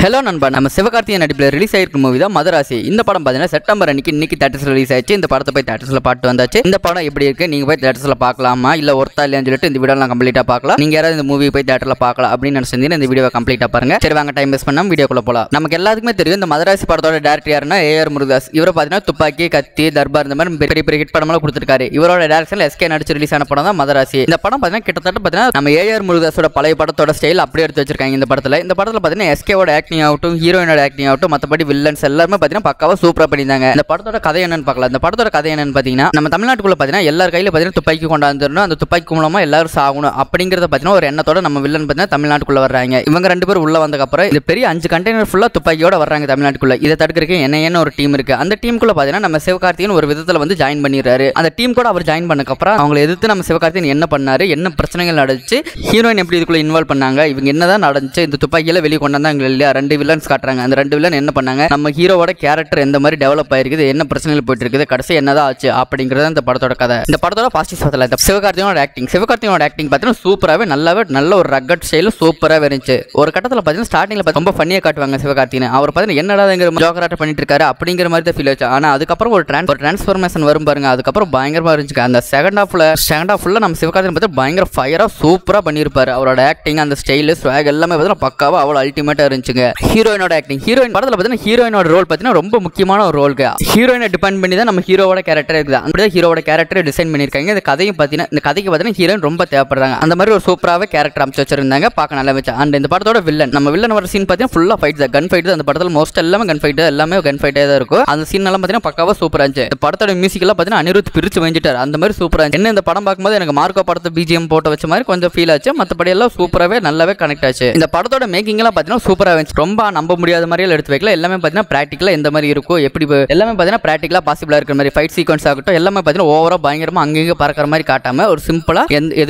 Hello நண்பா, நம்ம சிவகார்த்திகேயன் நடிப்பில் ரிலீஸ் ஆயிருக்க மூவி தான் மதராசி. இந்த படம் பார்த்தீங்கன்னா செப்டம்பர் இன்னைக்கு தேட்டர்ஸில் ரிலீஸ் ஆயிடுச்சு. இந்த படத்தை போய் தேட்டர்ஸில் பாட்டு வந்தாச்சு. இந்த படம் எப்படி இருக்கு, நீங்க போய் தேட்டர்ஸில் பார்க்கலாமா இல்லை ஒருத்தா இல்லைன்னு சொல்லிட்டு இந்த வீடியோ நான் கம்ப்ளீட்டாக பார்க்கலாம். நீங்க யாராவது இந்த மூவி போய் தேட்டரில் பார்க்கலாம் அப்படின்னு நினைச்சிருந்தீங்கன்னா இந்த வீடியோ கம்ப்ளீட்டாக பாருங்க. சரி வாங்க, டைம் வேஸ்ட் பண்ணாம வீடியோக்குள்ள போலாம். நமக்கு எல்லாத்துக்குமே தெரியும் இந்த மதராசி படத்தோட டேரக்டர் யாருன்னா ஏஆர் முருகதாஸ். இவரை பார்த்தீங்கன்னா துப்பாக்கி, கத்தி, தர்பார் இந்த மாதிரி பெரிய பெரிய ஹிட் படமெல்லாம் கொடுத்துருக்காரு. இவரோட டேரக்ஷன்ல எஸ்கே நடிச்சு ரிலீஸ் ஆன படம் தான் மதராசி. இந்த படம் பார்த்தீங்கன்னா கிட்டத்தட்ட பார்த்தீங்கன்னா நம்ம ஏஆர் முருகதாஸோட பழைய படத்தோட ஸ்டைல் அப்படியே எடுத்து வச்சிருக்காங்க. இந்த படத்தில் பார்த்தீங்கன்னா எஸ்கேவோட ஆக்டிங் ஆகட்டும், ஹீரோயினோட ஆக்டிங் ஆகட்டும், மற்றபடி வில்லன்ஸ் எல்லாருமே பார்த்தீங்கன்னா பக்காவா சூப்பரா பண்ணியிருந்தாங்க. இந்த படத்தோட கதை என்னன்னு பார்க்கலாம். இந்த படத்தோட கதை என்னன்னு பார்த்தீங்கன்னா நம்ம தமிழ்நாட்டுக்குள்ள பார்த்தீங்கன்னா எல்லார் கையில பார்த்தீங்கன்னா துப்பாக்கி கொண்டாந்துடணும், அந்த துப்பாக்கி மூலமா எல்லாரும் சாகணும் அப்படிங்கிறத பார்த்தீங்கன்னா ஒரு எண்ணத்தோட நம்ம வில்லன் பார்த்தீங்கன்னா தமிழ்நாட்டுக்குள்ள வர்றாங்க. இவங்க ரெண்டு பேரும் உள்ள வந்ததுக்கப்புறம் இந்த பெரிய 5 கண்டெய்னர் ஃபுல்லா துப்பாக்கியோட வர்றாங்க தமிழ்நாட்டுக்குள்ள. இதை தடுக்கிறதுக்கு என்ன ஒரு டீம் இருக்கு. அந்த டீமுக்குள்ள பார்த்தீங்கன்னா நம்ம சிவகார்த்திகேயன் ஒரு விதத்தில் வந்து ஜாயின் பண்ணிடுறாரு. அந்த டீம் கூட அவர் ஜாயின் பண்ணக்கப்புறம் அவங்களை எதிர்த்து நம்ம சிவகார்த்திகேயன் என்ன பண்ணாரு, என்ன பிரச்சனைகள் நடந்துச்சு, ஹீரோயின் எப்படி இதுக்குள்ள இன்வால்வ் பண்ணாங்க, இவங்க என்னதான் நடந்துச்சு, இந்த துப்பாக்கியில வெளியே கொண்டாந்தாங்க இல்லையா, 2 வில்லன்ஸ் காட்டுறாங்க. அந்த 2 வில்லன் என்ன பண்ணாங்க, நம்ம ஹீரோவோட கேரக்டர் எந்த மாதிரி டெவலப் ஆயிருக்குது, என்ன பிரச்சனைகள் போயிட்டு இருக்குது, கடைசி என்னதான் ஆச்சு அப்படிங்கறது இந்த படத்தோட கதை. இந்த படத்தோட பாசிட்டிவ் பார்த்தல சிவகார்த்திகேயனோட ஆக்டிங் பார்த்தீங்கன்னா சூப்பராகவே நல்ல ஒரு ரக்கட் ஸ்டைல சூப்பராக இருந்துச்சு. ஒரு கட்டத்தில் பார்த்தீங்கன்னா ஸ்டார்டிங்ல ரொம்ப ஃபன்னியாக காட்டுவாங்க சிவகார்த்திகேயன். அவர் பார்த்தீங்கன்னா என்னடாங்கிற ஜோக்கராட்ட பண்ணிட்டு இருக்காரு அப்படிங்கிற மாதிரி தான் ஃபீல் ஆச்சு. ஆனால் அதுக்கப்புறம் ஒரு டிரான்ஸ்ஃபர்மேஷன் வரும் பாருங்க, அதுக்கப்புறம் பயங்கரமா இருந்துச்சு. அந்த செகண்ட் ஹாஃப்ல நம்ம சிவகார்த்திகேயன் பார்த்து பயங்கர ஃபயரா சூப்பரா பண்ணியிருப்பாரு. அவரோட ஆக்டிங், அந்த ஸ்டைல், ஸ்வாக் எல்லாமே பார்த்தீங்கன்னா பக்காவா அவ்வளோ அல்டிமேட்டா இருந்துச்சுங்க. ஹீரோயினோட ஆக்டிங், ஹீரோயின் படத்தில் பார்த்தீங்கன்னா ஹீரோயினோட ரோல் பார்த்தீங்கன்னா ரொம்ப முக்கியமான ஒரு ரோல். ஹீரோயினை டிபெண்ட் பண்ணி தான் நம்ம ஹீரோவோட கேரக்டர் இருக்குது. அப்படியே ஹீரோவோட கேரக்டர் டிசைன் பண்ணியிருக்காங்க. இந்த கதைக்கு பார்த்தீங்கன்னா ஹீரோயின் ரொம்ப தேவைப்படுறாங்க. அந்த மாதிரி ஒரு சூப்பராகவே கேரக்டர் அமைச்சு வச்சிருந்தாங்க, பார்க்க நல்லா வச்சு. அண்ட் இந்த படத்தோட வில்லன், நம்ம வில்லன் வர சீன் பார்த்தீங்கன்னா ஃபுல்லா ஃபைட் தான், கன் ஃபைட் தான். அந்த படத்தில் மோஸ்ட் எல்லாமே கன் ஃபைட்டே தான் இருக்கும். அந்த சீன் எல்லாம் பார்த்தீங்கன்னா பக்காவா சூப்பரா இருந்துச்சு. இந்த படத்தோட மியூசிக் எல்லாம் பார்த்தீங்கன்னா அனிருத் பிரிச்சு வெஞ்சிட்டார். அந்த மாதிரி சூப்பரா இருந்துச்சு. என்ன இந்த படம் பார்க்கும்போது எனக்கு மார்க்கோ படத்தை பிஜிஎம் போட்டு வச்ச மாதிரி கொஞ்சம் ஃபீல் ஆச்சு. மற்றபடி எல்லாம் சூப்பராகவே நல்லாவே கனெக்ட் ஆச்சு. இந்த படத்தோட மேக்கிங் எல்லாம் பார்த்தீங்கன்னா சூப்பரா இருந்துச்சு. ரொம்ப நம்ப முடியாத மாதிரி எடுத்து வைக்கல. எல்லாமே பார்த்தீங்கன்னா பிராக்டிக்கலா எந்த மாதிரி இருக்கும், எப்படி எல்லாமே பார்த்தீங்கன்னா பிராக்டிக்கலா பாசிபிளா இருக்கிற மாதிரி ஃபைட் சீக்வன்ஸ் ஆகட்டும் எல்லாமே பார்த்தீங்கன்னா ஓவரா பயங்கரமா அங்கங்க பறக்கிற மாதிரி காட்டாம ஒரு சிம்பிளா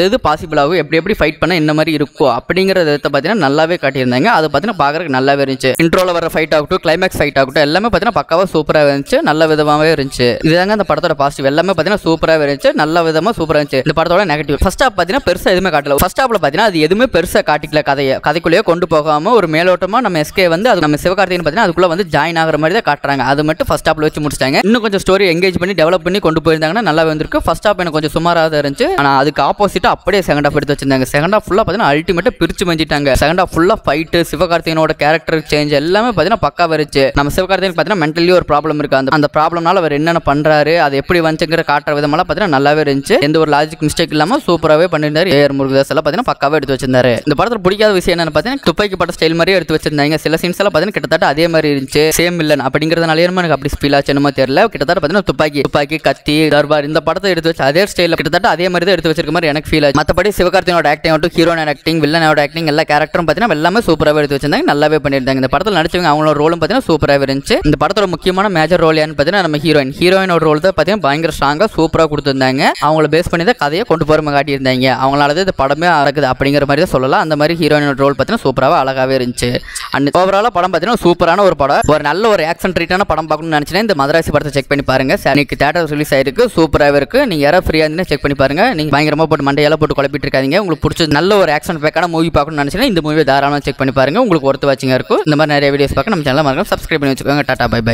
எது பாசிபிள் ஆகும், எப்படி ஃபைட் பண்ண என்ன மாதிரி இருக்கும் அப்படிங்கறத பார்த்தீங்கன்னா நல்லாவே காட்டியிருந்தாங்க. அது பார்த்தீங்கன்னா பார்க்கறதுக்கு நல்லாவே இருந்துச்சு. இன்ட்ரோல வர ஃபைட் ஆகட்டும், கிளைமேக்ஸ் ஃபைட் ஆகட்டும் எல்லாமே பார்த்தீங்கன்னா பக்காவா சூப்பரா இருந்துச்சு, நல்ல விதமாவே இருந்துச்சு. இதுதாங்க அந்த படத்தோட பாசிட்டிவ். எல்லாமே பார்த்தீங்கன்னா சூப்பரா இருந்துச்சு, நல்ல விதமா சூப்பரா இருந்துச்சு. இந்த படத்தோட நெகட்டிவ், ஃபர்ஸ்ட் ஹாஃப் பார்த்தீங்கன்னா பெருசா எதுவுமே காட்டல. ஃபர்ஸ்ட் ஹாஃப்ல பார்த்தீங்கன்னா அது எதுவுமே பெருசா காட்டிக்கல. கதைக்குள்ளேயே கொண்டு போகாம ஒரு மேலோட்டமா நம்ம எஸ்கே வந்து அது நம்ம சிவகார்த்திகேயன் பார்த்தீங்கன்னா அதுக்குள்ள வந்து ஜாயின் ஆகிற மாதிரி தான் காட்டுறாங்க. அது மட்டும் ஃபர்ஸ்ட் ஹாஃப்ல வச்சு முடிச்சிட்டாங்க. இன்னும் கொஞ்சம் ஸ்டோரி எங்கேஜ் பண்ணி டெவலப் பண்ணி கொண்டு போயிருந்தாங்கன்னா நல்லா வந்திருக்கு. ஃபர்ஸ்ட் ஹாஃப் எனக்கு கொஞ்சம் சுமாராக இருந்துச்சு. ஆனால் அதுக்கு ஆப்போசிட்டா அப்படியே செகண்ட் ஹாஃப் எடுத்து வச்சிருந்தாங்க. செகண்ட் ஹாஃப் ஃபுல்லா பார்த்தீங்கன்னா அல்டிமேட்டா பிரிச்சு வஞ்சிட்டாங்க. செகண்ட் ஹாஃப் ஃபுல்லா ஃபைட், சிவகார்த்திகேயனோட கேரக்டர் சேஞ்ச் எல்லாமே பார்த்தீங்கன்னா பக்காவா இருந்துச்சு. நம்ம சிவகார்த்திகேயன் பார்த்தீங்கன்னா மென்டலி ஒரு ப்ராப்ளம் இருக்கு. அந்த ப்ராப்ளம்னால அவர் என்னென்ன பண்றாரு, அது எப்படி வந்துங்கிற காட்டுற விதமெல்லாம் பார்த்தீங்கன்னா நல்லாவே இருந்துச்சு. எந்த ஒரு லாஜிக் மிஸ்டேக் இல்லாம சூப்பராகவே பண்ணியிருந்தாரு ஏஆர் முருகதாஸ். எல்லாம் பார்த்தீங்கன்னா பக்காவே எடுத்து வச்சிருந்தாரு. இந்த படத்தில் பிடிக்காத விஷயம் என்னன்னு பார்த்தீங்கன்னா துப்பாக்கி பட்ட ஸ்டைல் மாதிரியே எடுத்து வச்சிருந்தாங்க. சில சீன்ஸ் எல்லாம் பார்த்தீங்கன்னா கிட்டத்தட்ட அதே மாதிரி இருந்துச்சு, சேம் வில்லன் அப்படிங்கிறதுனால எனக்கு அப்படி ஃபீல் ஆச்சு என்னமோ தெரியல. கிட்டத்தட்ட பார்த்தீங்கன்னா துப்பாக்கி, கத்தி, தர்பார் இந்த படத்தை எடுத்து வச்சு அதே ஸ்டைல கிட்டத்தட்ட அதே மாதிரி தான் எடுத்து வச்சிருக்க மாதிரி எனக்கு ஃபீல் ஆச்சு. மற்றபடி சிவகார்த்திகேயனோட ஆக்டிங் ஆகட்டும், ஹீரோனோட ஆக்டிங், வில்லனோட ஆக்டிங் எல்லா கேரக்டரும் பார்த்தீங்கன்னா எல்லாமே சூப்பராகவே எடுத்து வச்சிருந்தாங்க, நல்லாவே பண்ணியிருந்தாங்க. இந்த படத்தில் நடிச்சவங்க அவங்களோட ரோலும் பார்த்தீங்கன்னா சூப்பராகவே இருந்துச்சு. இந்த படத்தோட முக்கியமான மேஜர் ரோல் யான்னு பார்த்தீங்கன்னா நம்ம ஹீரோயினோட ரோல் தான் பார்த்தீங்கன்னா பயங்கர ஸ்ட்ராங்கா சூப்பராக கொடுத்துருந்தாங்க. அவங்கள பேஸ் பண்ணி தான் கதையை கொண்டு போகிற காட்டியிருந்தாங்க. அவங்களால இந்த படமே நடக்குது அப்படிங்கிற மாதிரி தான் சொல்லலாம். அந்த மாதிரி ஹீரோயினோட ரோல் பார்த்தீங்கன்னா சூப்பராகவே அழகாவே இருந்துச்சு. அண்ட் ஓவராலாக படம் பார்த்தீங்கன்னா சூப்பரான ஒரு படம். ஒரு நல்ல ஒரு ஆக்ஷன் ட்ரீட்டான படம் பார்க்கணும்னு நினைச்சீங்கன்னா இந்த மதராசி படத்தை செக் பண்ணி பாருங்க. இன்னைக்கு தேட்டர் ரிலீஸ் ஆயிருக்கு, சூப்பராகவே இருக்கு. நீங்க யாராவது ஃப்ரீயா இருந்தா செக் பண்ணி பாருங்க. நீங்க பயங்கரமா போட்டு மண்டையெல்லாம் போட்டு குழப்பிட்டு இருக்காதீங்க. உங்களுக்கு பிடிச்ச நல்ல ஒரு ஆக்ஷன் பேக்கான மூவி பார்க்கணும்னு நினைச்சீங்கன்னா இந்த மூவியை தாராளமாக செக் பண்ணி பாருங்க. உங்களுக்கு ஒருத்த வாட்சிங்கா இருக்கும். இந்த மாதிரி நிறைய வீடியோஸ் பார்க்க நம்ம சேனலை மறக்காம சப்ஸ்கிரைப் பண்ணி வச்சுக்கோங்க. Tata, bye by.